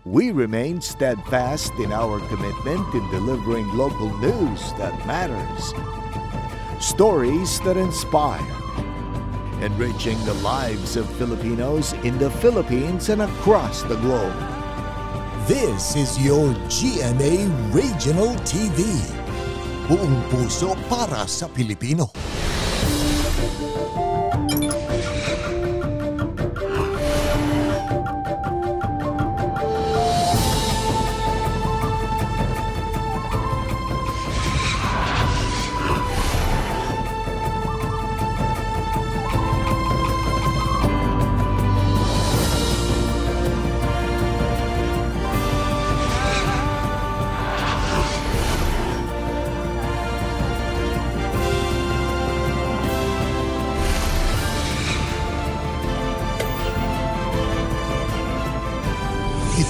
We remain steadfast in our commitment in delivering local news that matters. Stories that inspire. Enriching the lives of Filipinos in the Philippines and across the globe. This is your GMA Regional TV. Buong puso para sa Pilipino.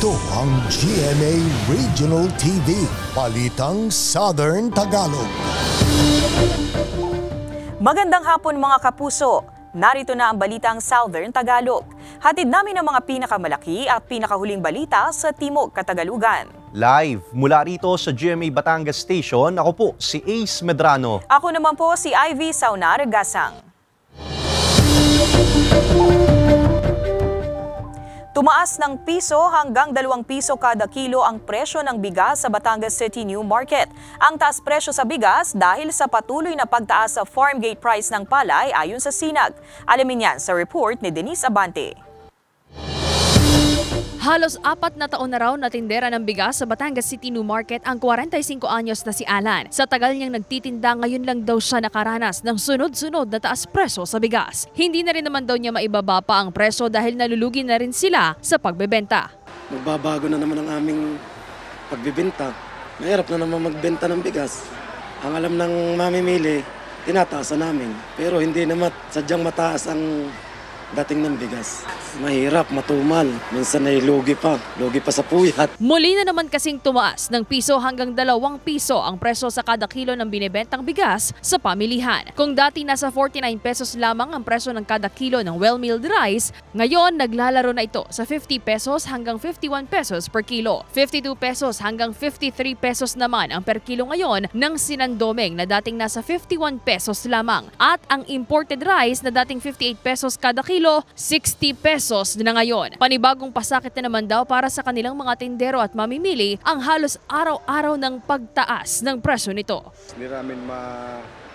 Ito ang GMA Regional TV, Balitang Southern Tagalog. Magandang hapon mga kapuso. Narito na ang Balitang Southern Tagalog. Hatid namin ang mga pinakamalaki at pinakahuling balita sa Timog Katagalugan. Live mula rito sa GMA Batangas Station, ako po si Ace Medrano. Ako naman po si Ivy Saunar Gasang. Tumaas ng piso hanggang 2 piso kada kilo ang presyo ng bigas sa Batangas City New Market. Ang taas presyo sa bigas dahil sa patuloy na pagtaas sa farm gate price ng palay ayon sa Sinag. Alamin yan sa report ni Denise Abante. Halos 4 na taon na raw na tindera ng bigas sa Batangas City New Market ang 45 anyos na si Alan. Sa tagal niyang nagtitinda, ngayon lang daw siya nakaranas ng sunod-sunod na taas presyo sa bigas. Hindi na rin naman daw niya maibaba pa ang presyo dahil nalulugi na rin sila sa pagbebenta. Magbabago na naman ang aming pagbibenta. Mahirap na naman magbenta ng bigas. Ang alam ng mamimili, tinataas namin. Pero hindi naman sadyang mataas ang dating ng bigas. Mahirap, matumal. Minsan ay lugi pa sa puyat. Muli na naman kasing tumaas ng piso hanggang 2 piso ang presyo sa kada kilo ng binibentang bigas sa pamilihan. Kung dati nasa 49 pesos lamang ang presyo ng kada kilo ng well-milled rice, ngayon naglalaro na ito sa 50 pesos hanggang 51 pesos per kilo. 52 pesos hanggang 53 pesos naman ang per kilo ngayon ng sinandomeng na dating nasa 51 pesos lamang. At ang imported rice na dating 58 pesos kada kilo, 60 pesos na ngayon. Panibagong pasakit na naman daw para sa kanilang mga tindero at mamimili ang halos araw-araw ng pagtaas ng presyo nito. Hindi namin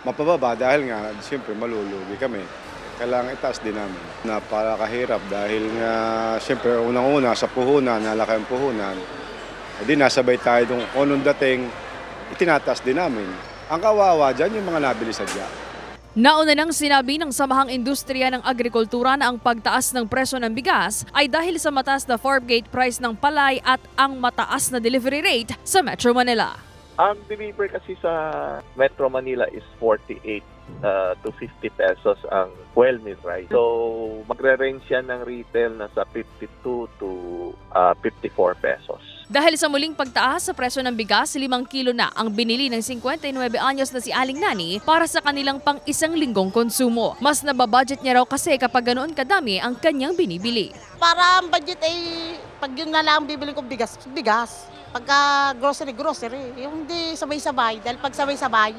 mapababa dahil nga siyempre malulugi kami. Kailangan itaas din namin. Napakahirap dahil nga siyempre unang-una sa puhunan, nalaki ang puhunan. Hindi nasabay tayo kung anong dating itinataas din namin. Ang kawawa dyan yung mga nabili sadya. Nauna nang sinabi ng Samahang Industriya ng Agrikultura na ang pagtaas ng presyo ng bigas ay dahil sa mataas na farm gate price ng palay at ang mataas na delivery rate sa Metro Manila. Ang deliver kasi sa Metro Manila is 48 to 50 pesos ang well-milled rice. So magre-range yan ng retail na sa 52 to 54 pesos. Dahil sa muling pagtaas sa presyo ng bigas, 5 kilo na ang binili ng 59 anyos na si Aling Nani para sa kanilang pang-1 linggong konsumo. Mas nababudget niya raw kasi kapag ganoon kadami ang kanyang binibili. Para ang budget ay pag yun na lang bibili ko bigas. Pagka grocery. Yung hindi sabay-sabay. Dahil pag sabay-sabay,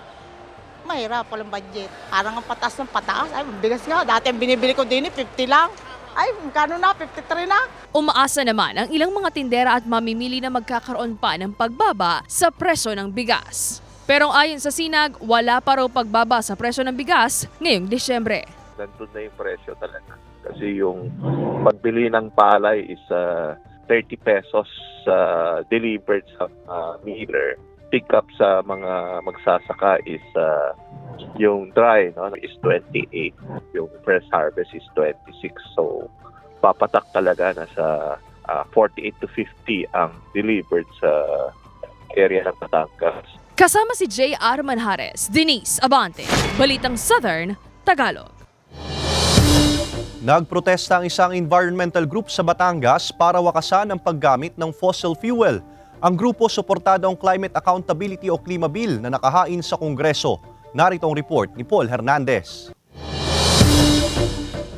mahirap walang budget. Parang ang patas ng pataas. Ay, bigas nga. Dati ang binibili ko din 50 lang. Ay, magkano na? 53 na. Umaasa naman ang ilang mga tindera at mamimili na magkakaroon pa ng pagbaba sa presyo ng bigas. Pero ayon sa Sinag, wala pa raw pagbaba sa presyo ng bigas ngayong Disyembre. Nandun na yung presyo talaga. Kasi yung pagbili ng palay is 30 pesos delivered sa miller. Pick up sa mga magsasaka is yung dry is 28. Yung fresh harvest is 26. So papatak talaga na sa 48 to 50 ang delivered sa area ng Batangas. Kasama si J.R. Manjares, Denise Abante, Balitang Southern Tagalog. Nagprotesta ang isang environmental group sa Batangas para wakasan ang paggamit ng fossil fuel. Ang grupo suportado ang Climate Accountability o Klima Bill na nakahain sa Kongreso. Narito ang report ni Paul Hernandez.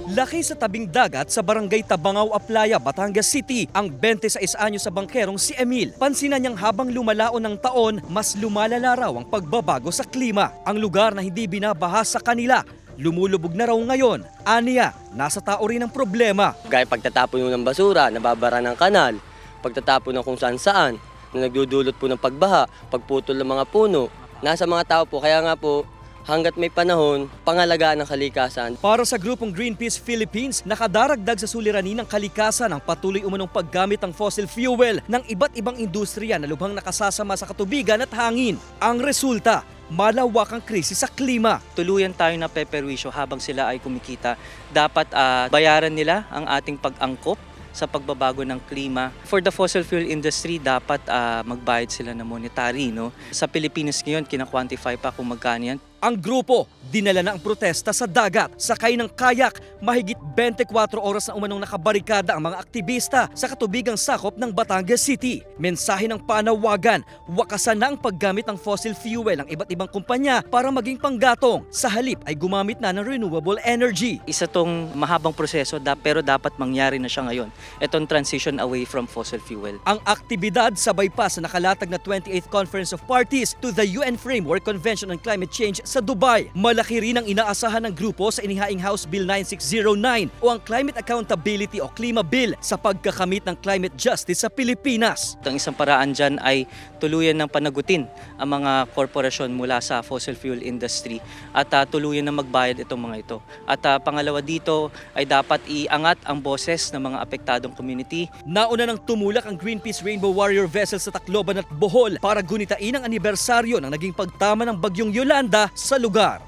Laki sa tabing dagat sa barangay Tabangao, Aplaya, Batangas City, ang 26 anyo sa bangkerong si Emil. Pansinan niyang habang lumalaon ng taon, mas lumalala raw ang pagbabago sa klima. Ang lugar na hindi binabaha sa kanila, lumulubog na raw ngayon. Aniya, nasa tao rin ang problema. Gaya pagtatapon ng basura, nababara ng kanal, pagtatapon ng kung saan-saan, na nagdudulot po ng pagbaha, pagputol ng mga puno. Nasa mga tao po, kaya nga po, hanggat may panahon, pangalagaan ng kalikasan. Para sa grupong Greenpeace Philippines, nakadaragdag sa suliranin ng kalikasan ang patuloy umanong paggamit ng fossil fuel ng iba't ibang industriya na lubhang nakasasama sa katubigan at hangin. Ang resulta, malawakang krisis sa klima. Tuluyan tayo na peperwisyo habang sila ay kumikita. Dapat bayaran nila ang ating pag-angkop sa pagbabago ng klima. For the fossil fuel industry, dapat magbayad sila ng monetary. No? Sa Pilipinas ngayon, kina-quantify pa kung magkano yan. Ang grupo, dinala na ang protesta sa dagat. Sakay ng kayak, mahigit 24 oras na umanong nakabarikada ang mga aktivista sa katubigang sakop ng Batangas City. Mensahe ng panawagan, wakasan na ang paggamit ng fossil fuel ng iba't ibang kumpanya para maging panggatong. Sa halip ay gumamit na ng renewable energy. Isa tong mahabang proseso pero dapat mangyari na siya ngayon. Itong transition away from fossil fuel. Ang aktibidad sabay pa sa nakalatag na 28th Conference of Parties to the UN Framework Convention on Climate Change sa Dubai. Malaki rin ang inaasahan ng grupo sa inihaing House Bill 9609 o ang Climate Accountability o Klima Bill sa pagkakamit ng climate justice sa Pilipinas. Ang isang paraan dyan ay tuluyan ng panagutin ang mga korporasyon mula sa fossil fuel industry at tuluyan na magbayad itong mga ito. At pangalawa dito ay dapat iangat ang boses ng mga apektadong community. Nauna nang tumulak ang Greenpeace Rainbow Warrior vessel sa Tacloban at Bohol para gunitain ang anibersaryo ng naging pagtama ng Bagyong Yolanda sa lugar.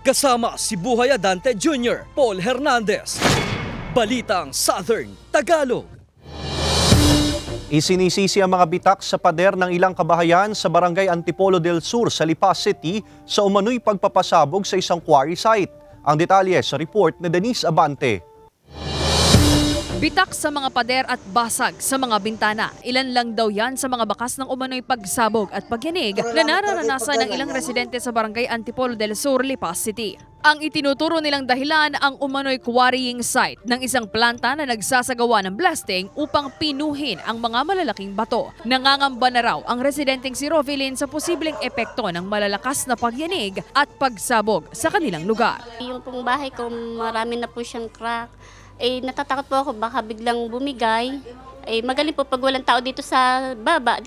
Kasama si Buhay Adante Jr., Paul Hernandez. Balitang Southern Tagalog. Isinisisi ang mga bitak sa pader ng ilang kabahayan sa Barangay Antipolo del Sur sa Lipa City sa umano'y pagpapasabog sa isang quarry site. Ang detalye sa report ni Denise Abante. Bitak sa mga pader at basag sa mga bintana. Ilan lang daw yan sa mga bakas ng umano'y pagsabog at pagyanig na nararanasan ng ilang residente sa Barangay Antipolo del Sur, Lipa City. Ang itinuturo nilang dahilan ang umano'y quarrying site ng isang planta na nagsasagawa ng blasting upang pinuhin ang mga malalaking bato. Nangangamba na raw ang residenteng si Rovilin sa posibleng epekto ng malalakas na pagyanig at pagsabog sa kanilang lugar. Yung pong bahay ko, marami na po siyang crack. Natatakot po ako baka biglang bumigay. Magaling po pag walang tao dito sa baba.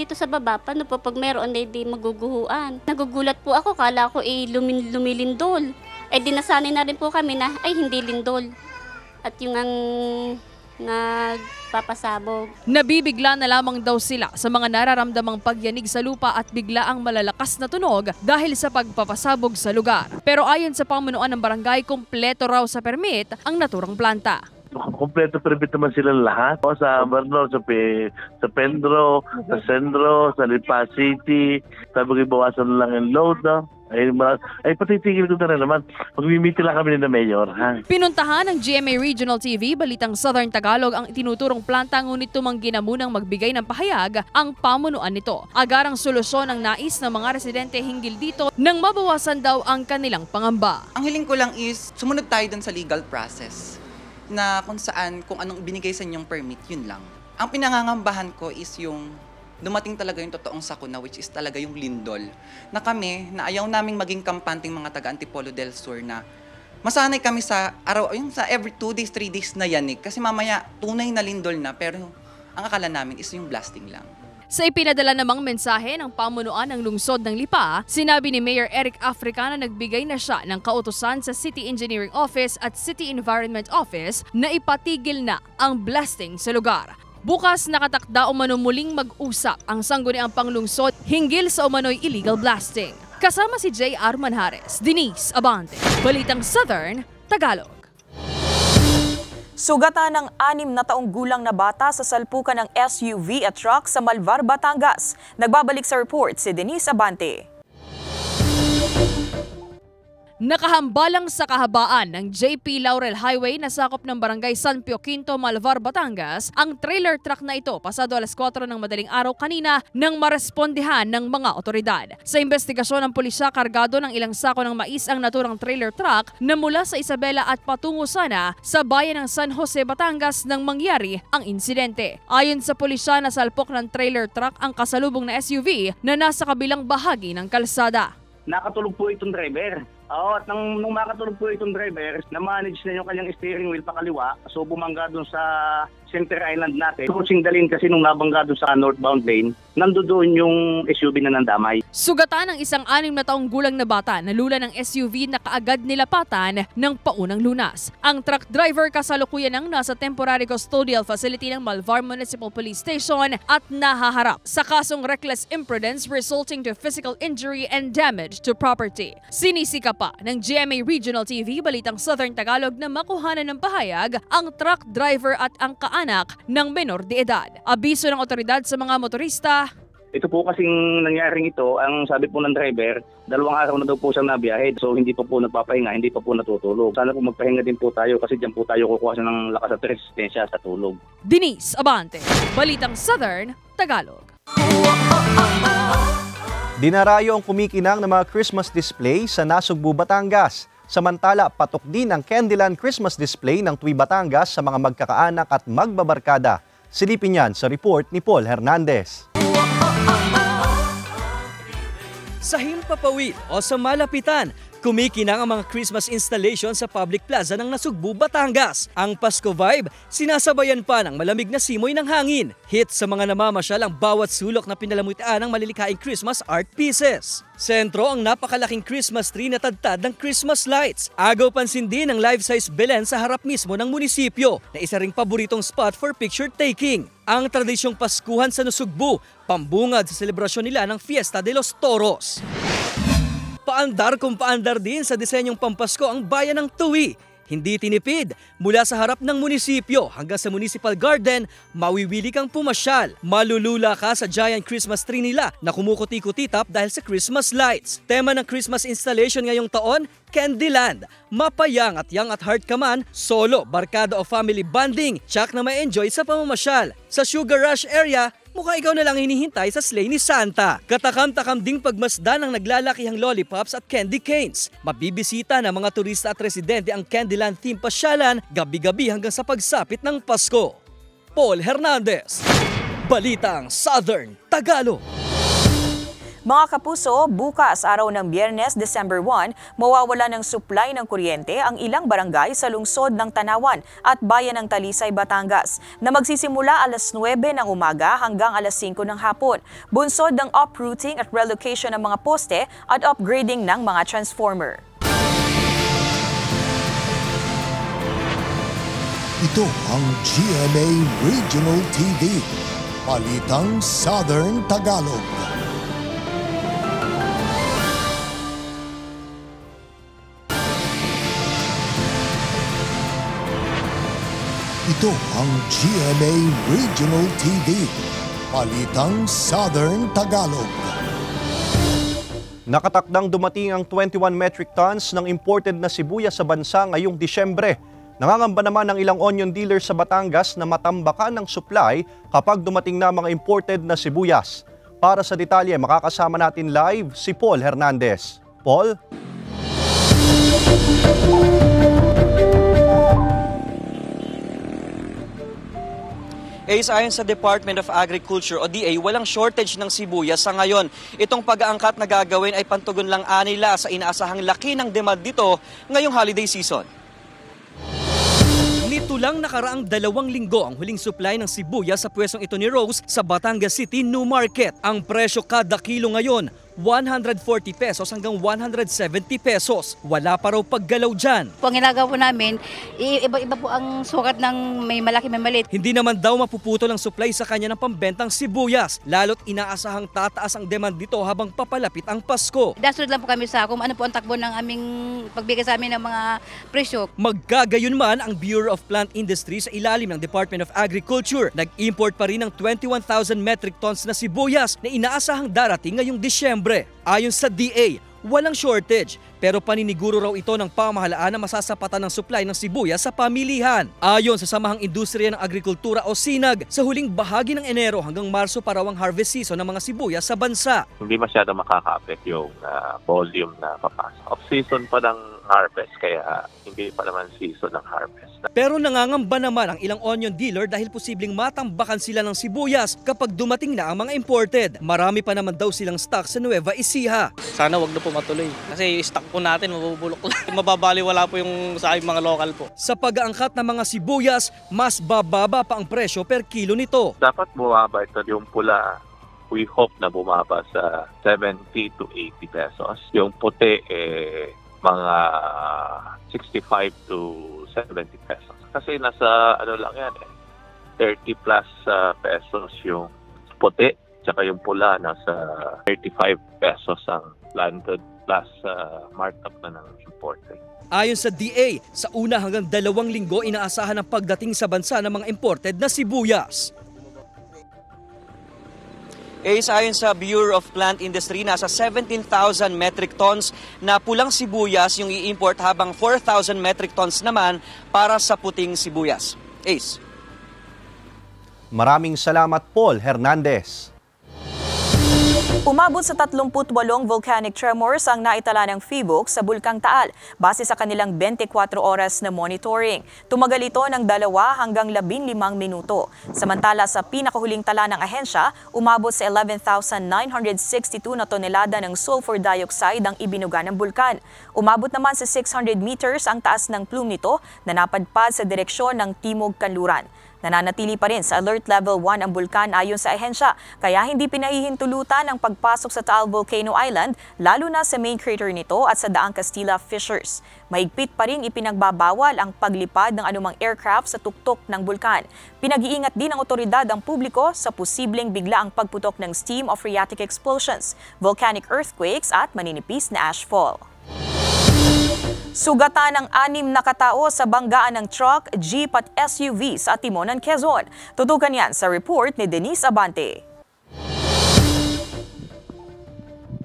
Paano po pag meron, di maguguhuan. Nagugulat po ako, kala ko lumilindol. Dinasanay na rin po kami na hindi lindol. At yung ang nagpapasabog. Nabibigla na lamang daw sila sa mga nararamdamang pagyanig sa lupa at bigla ang malalakas na tunog dahil sa pagpapasabog sa lugar. Pero ayon sa pamunuan ng barangay, kumpleto raw sa permit ang naturang planta. Kompleto permit naman sila lahat. Sa Barno, sa Pendro, sa Sendro, sa Lipa City. Sabi ko, bawasan lang yung load, no? Patitigil ko na naman. Magmimiti lang kami na mayor. Ha? Pinuntahan ng GMA Regional TV, Balitang Southern Tagalog ang itinuturong planta, ngunit tumanggi na munang magbigay ng pahayag ang pamunuan nito. Agarang solusyon ang nais ng mga residente hinggil dito nang mabawasan daw ang kanilang pangamba. Ang hiling ko lang is sumunod tayo dun sa legal process na kung anong binigay sa inyong permit, yun lang. Ang pinangangambahan ko is yung dumating talaga yung totoong sakuna, which is talaga yung lindol. Na kami, na ayaw naming maging kampanting mga taga-Antipolo del Sur na masanay kami sa araw, yung sa every 2 days, 3 days na yanig. Kasi mamaya, tunay na lindol na, pero ang akala namin is yung blasting lang. Sa ipinadala namang mensahe ng pamunuan ng lungsod ng Lipa, sinabi ni Mayor Eric Africa na nagbigay na siya ng kautusan sa City Engineering Office at City Environment Office na ipatigil na ang blasting sa lugar. Bukas nakatakda umano muling mag-usap ang sangguniang panglungsod hinggil sa umano'y illegal blasting. Kasama si J.R. Manjares, Denise Abante, Balitang Southern Tagalog. Sugatan ng 6 na taong gulang na bata sa salpukan ng SUV at truck sa Malvar, Batangas. Nagbabalik sa report si Denise Abante. Nakahambalang sa kahabaan ng JP Laurel Highway na sakop ng barangay San Pio Quinto, Malvar, Batangas, ang trailer truck na ito pasado alas 4 ng madaling araw kanina nang marespondihan ng mga otoridad. Sa investigasyon ng pulisya, kargado ng ilang sako ng mais ang naturang trailer truck na mula sa Isabela at patungo sana sa bayan ng San Jose, Batangas nang mangyari ang insidente. Ayon sa pulisya, nasalpok ng trailer truck ang kasalubong na SUV na nasa kabilang bahagi ng kalsada. Nakatulog po itong driver. At nung makatulog po itong driver, na-manage na yung kanyang steering wheel pakaliwa, so bumangga dun sa center island natin. Kutsing dalhin kasi nung nabangga dun sa northbound lane, nandoon yung SUV na nandamay. Sugatan ng isang 6 na taong gulang na bata na lula ng SUV na kaagad nilapatan ng paunang lunas. Ang truck driver kasalukuyan ang nasa temporary custodial facility ng Malvar Municipal Police Station at nahaharap sa kasong reckless imprudence resulting to physical injury and damage to property. Sinisika pa ng GMA Regional TV Balitang Southern Tagalog na makuhanan ng pahayag ang truck driver at ang kaanak ng menor de edad. Abiso ng otoridad sa mga motorista. Ito po kasing nangyaring ito, ang sabi po ng driver, 2 araw na daw po siyang nabiyahe. So hindi pa po nagpapahinga, hindi pa po natutulog. Sana po magpahinga din po tayo kasi diyan po tayo kukuha ng lakas at resistensya sa tulog. Denise Abante, Balitang Southern Tagalog. Dinarayo ang kumikinang ng mga Christmas display sa Nasugbu, Batangas. Samantala, patok din ang Candyland Christmas display ng Twi Batangas sa mga magkakaanak at magbabarkada. Silipin yan sa report ni Paul Hernandez. Sa himpapawid o sa malapitan, kumikinang ang mga Christmas installation sa public plaza ng Nasugbu, Batangas. Ang Pasko vibe, sinasabayan pa ng malamig na simoy ng hangin. Hit sa mga namamasyal ang bawat sulok na pinalamutaan ng malilikhaing Christmas art pieces. Sentro ang napakalaking Christmas tree na tadtad ng Christmas lights. Agaw pansin din ang life-size Belen sa harap mismo ng munisipyo na isa ring paboritong spot for picture taking. Ang tradisyong Paskuhan sa Nasugbu, pambungad sa selebrasyon nila ng Fiesta de los Toros. Paandar kung paandar din sa disenyong pampasko ang bayan ng Tuwi. Hindi tinipid, mula sa harap ng munisipyo hanggang sa municipal garden, mawiwili kang pumasyal. Malulula ka sa giant Christmas tree nila na kumukuti-kutitap dahil sa Christmas lights. Tema ng Christmas installation ngayong taon, Candyland. Mapayang at young at heart ka man, solo, barkada o family bonding, tsak na ma-enjoy sa pamamasyal. Sa Sugar Rush area, mukha ikaw na lang hinihintay sa sleigh ni Santa. Katakam-takam ding pagmasdan ng naglalakihang lollipops at candy canes. Mabibisita ng mga turista at residente ang Candyland theme pasyalan gabi-gabi hanggang sa pagsapit ng Pasko. Paul Hernandez, Balitang Southern Tagalog. Mga kapuso, bukas araw ng Biyernes, December 1, mawawala ng supply ng kuryente ang ilang barangay sa lungsod ng Tanawan at bayan ng Talisay, Batangas na magsisimula alas 9 ng umaga hanggang alas 5 ng hapon. Bunsod ng uprooting at relocation ng mga poste at upgrading ng mga transformer. Ito ang GMA Regional TV, Balitang Southern Tagalog. Ito ang GMA Regional TV, Balitang Southern Tagalog. Nakatakdang dumating ang 21 metric tons ng imported na sibuyas sa bansa ngayong Disyembre. Nangangamba naman ng ilang onion dealers sa Batangas na matambakan ng supply kapag dumating na mga imported na sibuyas. Para sa detalye, makakasama natin live si Paul Hernandez. Paul? Ayon sa Department of Agriculture o DA, walang shortage ng sibuyas sa ngayon. Itong pag-aangkat na gagawin ay pantugon lang nila sa inaasahang laki ng demand dito ngayong holiday season. Nito lang nakaraang 2 linggo ang huling supply ng sibuyas sa pwesong ito ni Rose sa Batangas City New Market. Ang presyo kada kilo ngayon, 140 pesos hanggang 170 pesos. Wala pa raw paggalaw dyan. Po ang ginagawa po namin, iba-iba po ang sukat ng may malaki, may maliit. Hindi naman daw mapuputol ang supply sa kanya ng pambentang sibuyas, lalo't inaasahang tataas ang demand dito habang papalapit ang Pasko. Dasunod lang po kami sa kung ano po ang takbo ng aming pagbigay sa amin ng mga presyo. Maggagayon man ang Bureau of Plant Industry sa ilalim ng Department of Agriculture. Nag-import pa rin ng 21,000 metric tons na sibuyas na inaasahang darating ngayong Disyembre. Ayon sa DA, walang shortage. Pero paniniguro raw ito ng pamahalaan na masasapatan ng supply ng sibuyas sa pamilihan. Ayon sa Samahang Industriya ng Agrikultura o SINAG, sa huling bahagi ng Enero hanggang Marso pa raw ang harvest season ng mga sibuyas sa bansa. Hindi masyado makaka-affect yung volume na papasok. Off-season pa ng harvest, kaya hindi pa naman season ng harvest. Pero nangangamba naman ang ilang onion dealer dahil posibleng matambakan sila ng sibuyas kapag dumating na ang mga imported. Marami pa naman daw silang stock sa Nueva Ecija. Sana wag na po matuloy kasi yung stock po natin mabubulok lang. Mababaliwala po yung sa aming mga local po. Sa pag-aangkat ng mga sibuyas, mas bababa pa ang presyo per kilo nito. Dapat bumaba ito yung pula. We hope na bumaba sa 70 to 80 pesos. Yung puti mga 65 to 70 pesos. Kasi nasa lang yan 30 plus pesos yung puti, tsaka yung pula nasa 35 pesos ang landed plus markup na ng imported. Ayon sa DA, sa una hanggang 2 linggo inaasahan ang pagdating sa bansa ng mga imported na sibuyas. Ayon sa Bureau of Plant Industry, nasa 17,000 metric tons na pulang sibuyas yung i-import habang 4,000 metric tons naman para sa puting sibuyas. Ace. Maraming salamat, Paul Hernandez. Umabot sa 38 volcanic tremors ang naitala ng PHIVOLCS sa Bulkang Taal base sa kanilang 24 oras na monitoring. Tumagal ito ng 2 hanggang 15 minuto. Samantala sa pinakahuling tala ng ahensya, umabot sa 11,962 na tonelada ng sulfur dioxide ang ibinuga ng bulkan. Umabot naman sa 600 meters ang taas ng plume nito na napadpad sa direksyon ng Timog Kanluran. Nananatili pa rin sa Alert Level 1 ang bulkan ayon sa ahensya, kaya hindi pinahihintulutan ang pagpasok sa Taal Volcano Island, lalo na sa main crater nito at sa Daang Castilla Fissures. Mahigpit pa rin ipinagbabawal ang paglipad ng anumang aircraft sa tuktok ng bulkan. Pinag-iingat din ng otoridad ang publiko sa posibleng biglaang pagputok ng steam o phreatic explosions, volcanic earthquakes at maninipis na ashfall. Sugatan ng 6 na katao sa banggaan ng truck, jeep at SUV sa Timonan, Quezon. Tutukan yan sa report ni Denise Abante.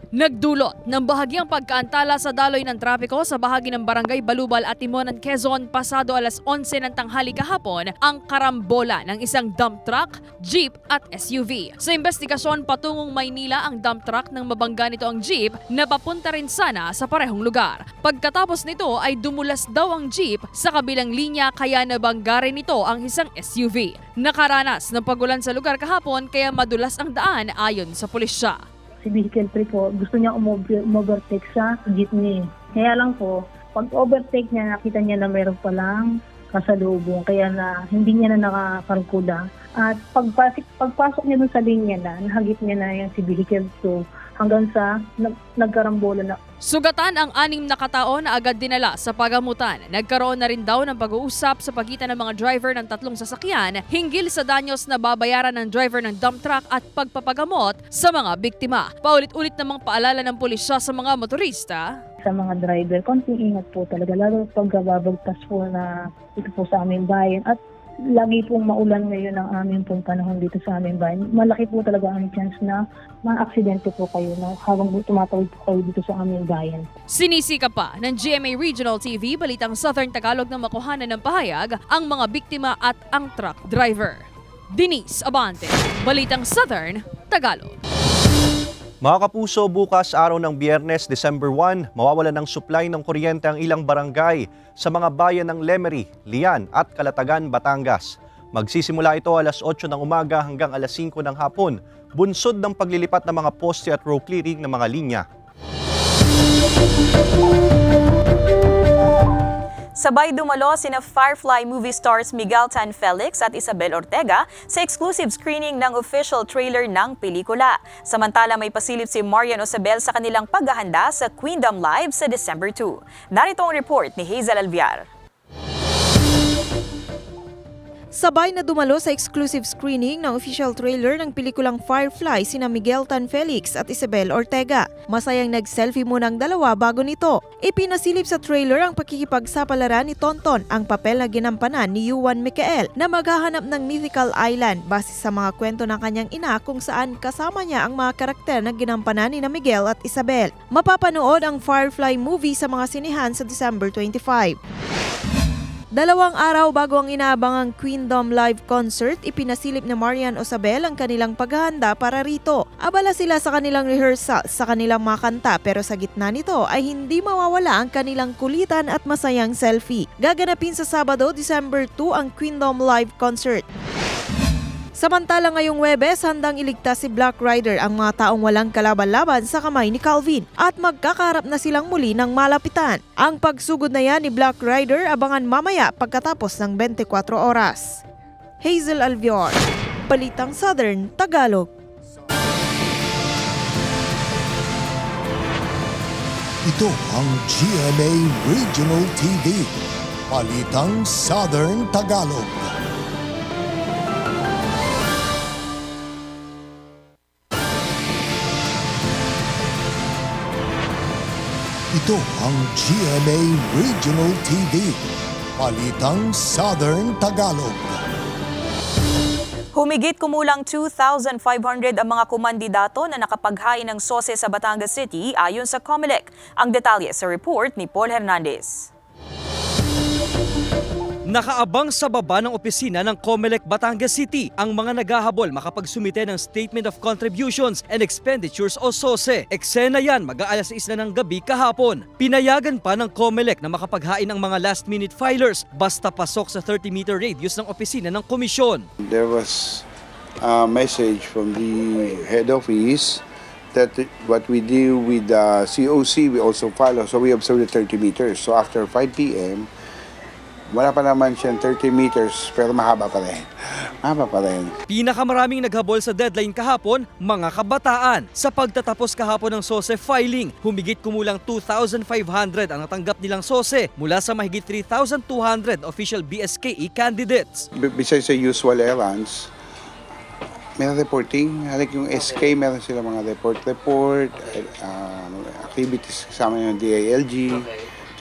Nagdulot ng bahagyang pagkaantala sa daloy ng trapiko sa bahagi ng Barangay Balubal at Timonan, Quezon pasado alas 11 ng tanghali kahapon ang karambola ng isang dump truck, jeep at SUV. Sa investigasyon patungong Maynila ang dump truck nang mabangga nito ang jeep na papunta rin sana sa parehong lugar. Pagkatapos nito ay dumulas daw ang jeep sa kabilang linya kaya nabangga rin nito ang isang SUV. Nakaranas ng pagulan sa lugar kahapon kaya madulas ang daan ayon sa pulisya. Si Vehicle 3 po, gusto niya umovertake sa jeepney. Kaya lang po, pag overtake niya, nakita niya na mayroon palang kasalubong. Kaya na hindi niya na nakakarkuda. At pagpasok niya dun sa linya na, nahagip niya na yung si Vehicle 2 hanggang sa nagkarambola na. Sugatan ang 6 na katao na agad dinala sa pagamutan. Nagkaroon na rin daw ng pag-uusap sa pagitan ng mga driver ng 3 sasakyan hinggil sa danyos na babayaran ng driver ng dump truck at pagpapagamot sa mga biktima. Paulit-ulit namang paalala ng pulisya sa mga motorista. Sa mga driver, konting ingat po talaga, lalo pag babagtas po na ito po sa aming bayan at lagi pong maulan ngayon ang aming pong panahon dito sa aming bayan. Malaki po talaga ang chance na ma-aksidente po kayo na habang tumatawid po kayo dito sa aming bayan. Sinisika pa ng GMA Regional TV, Balitang Southern Tagalog na makuhanan ng pahayag ang mga biktima at ang truck driver. Denise Abante, Balitang Southern Tagalog. Mga kapuso, bukas araw ng Biyernes, December 1, mawawalan ng supply ng kuryente ang ilang barangay sa mga bayan ng Lemery, Lian at Calatagan, Batangas. Magsisimula ito alas 8 ng umaga hanggang alas 5 ng hapon, bunsod ng paglilipat ng mga poste at row clearing ng mga linya. Sabay dumalo sina Firefly movie stars Miguel Tan Felix at Isabel Ortega sa exclusive screening ng official trailer ng pelikula. Samantala may pasilip si Marian Osabel sa kanilang paghahanda sa Queendom Live sa December 2. Narito ang report ni Hazel Alviar. Sabay na dumalo sa exclusive screening ng official trailer ng pelikulang Firefly sina Miguel Tan Felix at Isabel Ortega. Masayang nag-selfie muna ang dalawa bago nito. Ipinasilip sa trailer ang pakikipagsapalaran ni Tonton, ang papel na ginampanan ni Yuan Micael na maghahanap ng mythical island base sa mga kwento ng kanyang ina kung saan kasama niya ang mga karakter na ginampanan ni Miguel at Isabel. Mapapanood ang Firefly movie sa mga sinihan sa December 25. 2 araw bago ang inaabangang Queendom Live Concert, ipinasilip ni Marian Osabel ang kanilang paghahanda para rito. Abala sila sa kanilang rehearsal sa kanilang mga kanta pero sa gitna nito ay hindi mawawala ang kanilang kulitan at masayang selfie. Gaganapin sa Sabado, December 2 ang Queendom Live Concert. Samantala ngayong Huwebes, handang iligtas si Black Rider ang mga taong walang kalaban-laban sa kamay ni Calvin at magkakaharap na silang muli ng malapitan. Ang pagsugod na yan ni Black Rider abangan mamaya pagkatapos ng 24 oras. Hazel Alvior, Balitang Southern Tagalog. Ito ang GMA Regional TV, Balitang Southern Tagalog. Ito ang GMA Regional TV, Balitang Southern Tagalog. Humigit kumulang 2,500 ang mga kumandidato na nakapaghain ng sose sa Batangas City ayon sa COMELEC. Ang detalye sa report ni Paul Hernandez. Nakaabang sa baba ng opisina ng COMELEC Batangas City ang mga naghahabol makapagsumite ng Statement of Contributions and Expenditures o SOSE. Eksena yan mag-aalas 6 na ng gabi kahapon. Pinayagan pa ng COMELEC na makapaghain ang mga last-minute filers basta pasok sa 30-meter radius ng opisina ng komisyon. There was a message from the head office that what we do with the COC we also follow. So we observe the 30 meters. So after 5 p.m., wala pa naman siyang 30 meters pero mahaba pa rin. Mahaba pa rin. Pinakamaraming naghabol sa deadline kahapon, mga kabataan. Sa pagtatapos kahapon ng SOSE filing, humigit kumulang 2,500 ang natanggap nilang SOSE mula sa mahigit 3,200 official BSKE candidates. Besides sa usual errands, meron reporting. Like yung SK, meron sila mga report, activities kasama yung DILG,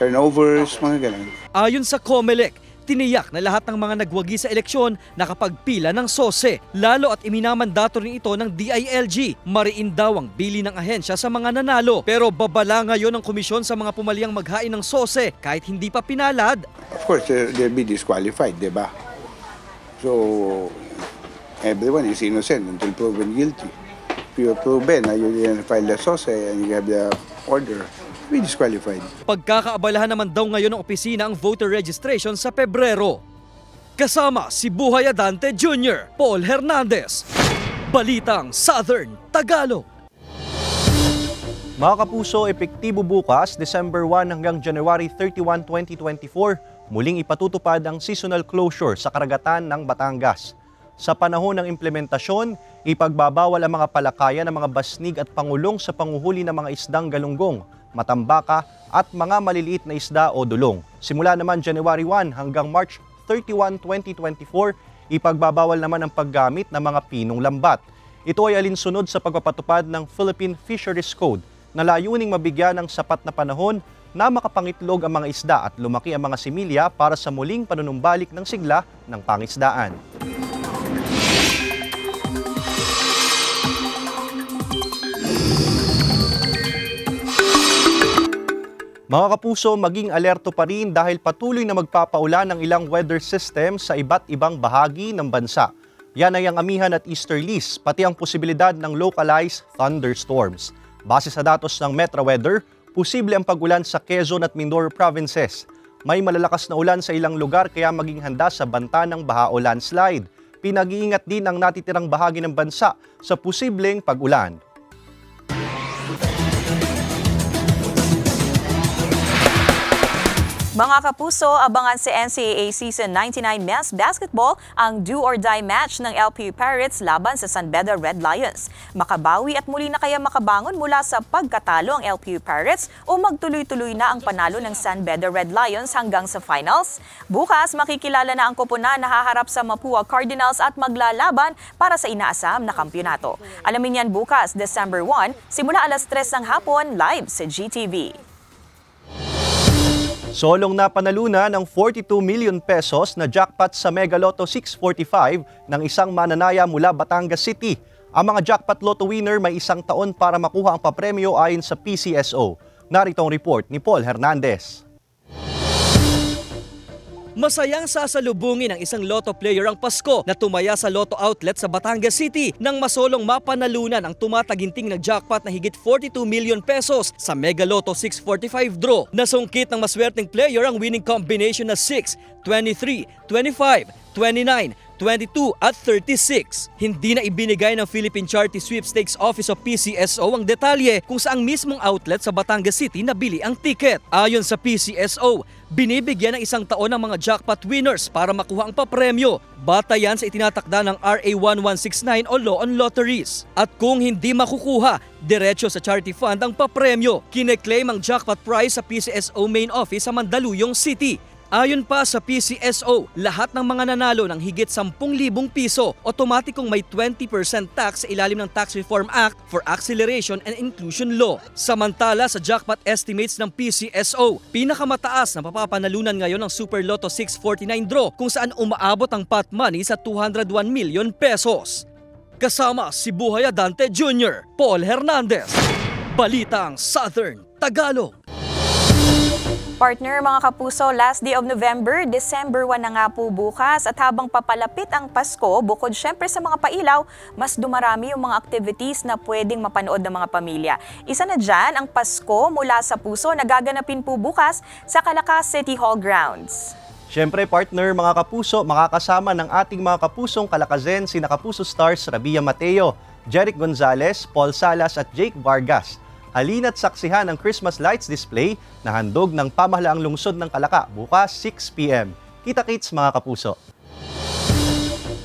turnovers, mga ganun. Ayon sa COMELEC, tiniyak na lahat ng mga nagwagi sa eleksyon nakapagpila ng SOSE. Lalo at iminamandato rin ito ng DILG. Mariin daw ang bili ng ahensya sa mga nanalo. Pero babala ngayon ang komisyon sa mga pumaliang maghain ng SOSE kahit hindi pa pinalad. Of course, they'll be disqualified, di ba? So, everyone is innocent until proven guilty. If you're proven na you didn't file the SOSE and you have the order, be disqualified. Pagkakaabalahan naman daw ngayon ng opisina ang voter registration sa Pebrero. Kasama si Buhay Adante Jr., Paul Hernandez, Balitang Southern Tagalog. Mga kapuso, epektibo bukas, December 1 hanggang January 31, 2024, muling ipatutupad ang seasonal closure sa karagatan ng Batangas. Sa panahon ng implementasyon, ipagbabawal ang mga palakayan ng mga basnig at pangulong sa panguhuli ng mga isdang galunggong, matambaka at mga maliliit na isda o dulong. Simula naman January 1 hanggang March 31, 2024, ipagbabawal naman ang paggamit ng mga pinong lambat. Ito ay alinsunod sa pagpapatupad ng Philippine Fisheries Code na layuning mabigyan ng sapat na panahon na makapangitlog ang mga isda at lumaki ang mga similya para sa muling panunumbalik ng sigla ng pangisdaan. Mga kapuso, maging alerto pa rin dahil patuloy na magpapaulan ng ilang weather system sa iba't ibang bahagi ng bansa. Yan ay ang amihan at easterlies, pati ang posibilidad ng localized thunderstorms. Base sa datos ng Metro Weather, posible ang pag-ulan sa Quezon at Mindoro provinces. May malalakas na ulan sa ilang lugar kaya maging handa sa banta ng baha o landslide. Pinag-iingat din ang natitirang bahagi ng bansa sa posibleng pag-ulan. Mga kapuso, abangan si NCAA Season 99 Men's Basketball ang do-or-die match ng LPU Pirates laban sa San Beda Red Lions. Makabawi at muli na kaya makabangon mula sa pagkatalo ang LPU Pirates o magtuloy-tuloy na ang panalo ng San Beda Red Lions hanggang sa finals? Bukas, makikilala na ang koponan na haharap sa Mapua Cardinals at maglalaban para sa inaasam na kampyonato. Alamin yan bukas, December 1, simula alas 3 ng hapon, live sa GTV. Solong napanalunan ng 42 million pesos na jackpot sa Mega Lotto 645 ng isang mananaya mula Batangas City. Ang mga jackpot lotto winner may isang taon para makuha ang papremyo ayon sa PCSO. Narito ang report ni Paul Hernandez. Masayang sasalubungin ng isang lotto player ang Pasko na tumaya sa lotto outlet sa Batangas City nang masolong mapanalunan ang tumataginting na jackpot na higit 42 million pesos sa Mega Lotto 645 draw. Nasungkit ng maswerteng player ang winning combination na 6, 23, 25, 29, 22 at 36. Hindi na ibinigay ng Philippine Charity Sweepstakes Office of PCSO ang detalye kung saang mismong outlet sa Batangas City nabili ang ticket. Ayon sa PCSO, binibigyan ng isang taon ng mga jackpot winners para makuha ang papremyo. Batayan sa itinatakda ng RA 1169 o Law on Lotteries. At kung hindi makukuha, diretso sa charity fund ang papremyo. Kineklaim ang jackpot prize sa PCSO main office sa Mandaluyong City. Ayon pa sa PCSO, lahat ng mga nanalo ng higit 10,000 piso, otomatikong may 20% tax sa ilalim ng Tax Reform Act for Acceleration and Inclusion Law. Samantala sa jackpot estimates ng PCSO, pinakamataas na mapapanalunan ngayon ng Super Lotto 649 draw kung saan umaabot ang pot money sa 201 million pesos. Kasama si Buhay Adante Jr., Paul Hernandez, Balitang Southern Tagalog. Partner, mga kapuso, last day of November, December 1 na nga po bukas at habang papalapit ang Pasko, bukod syempre sa mga pailaw, mas dumarami yung mga activities na pwedeng mapanood ng mga pamilya. Isa na dyan ang Pasko mula sa puso na gaganapin po bukas sa Calaca City Hall grounds. Syempre partner, mga kapuso, makakasama ng ating mga kapusong Calacazen sina Kapuso Stars Rabia Mateo, Jeric Gonzalez, Paul Salas at Jake Vargas. Halina't saksihan ang Christmas lights display na handog ng pamahalaang lungsod ng Calaca bukas 6 p.m. Kita-kits mga kapuso.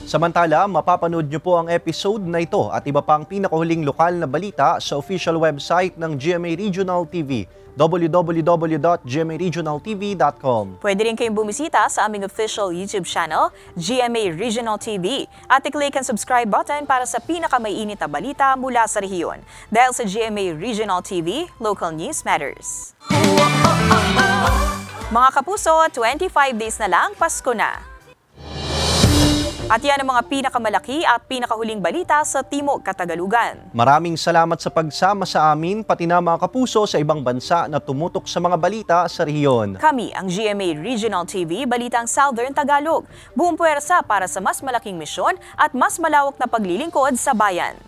Samantala, mapapanood nyo po ang episode na ito at iba pang pinakahuling lokal na balita sa official website ng GMA Regional TV, www.gmaregionaltv.com. Pwede rin kayong bumisita sa aming official YouTube channel, GMA Regional TV, at i-click ang subscribe button para sa pinakamaiinit na balita mula sa rehiyon. Dahil sa GMA Regional TV, local news matters. Mga kapuso, 25 days na lang, Pasko na. At yan ang mga pinakamalaki at pinakahuling balita sa Timog Katagalugan. Maraming salamat sa pagsama sa amin, pati na mga kapuso sa ibang bansa na tumutok sa mga balita sa rehiyon. Kami ang GMA Regional TV, Balitang Southern Tagalog. Buong puwersa para sa mas malaking misyon at mas malawak na paglilingkod sa bayan.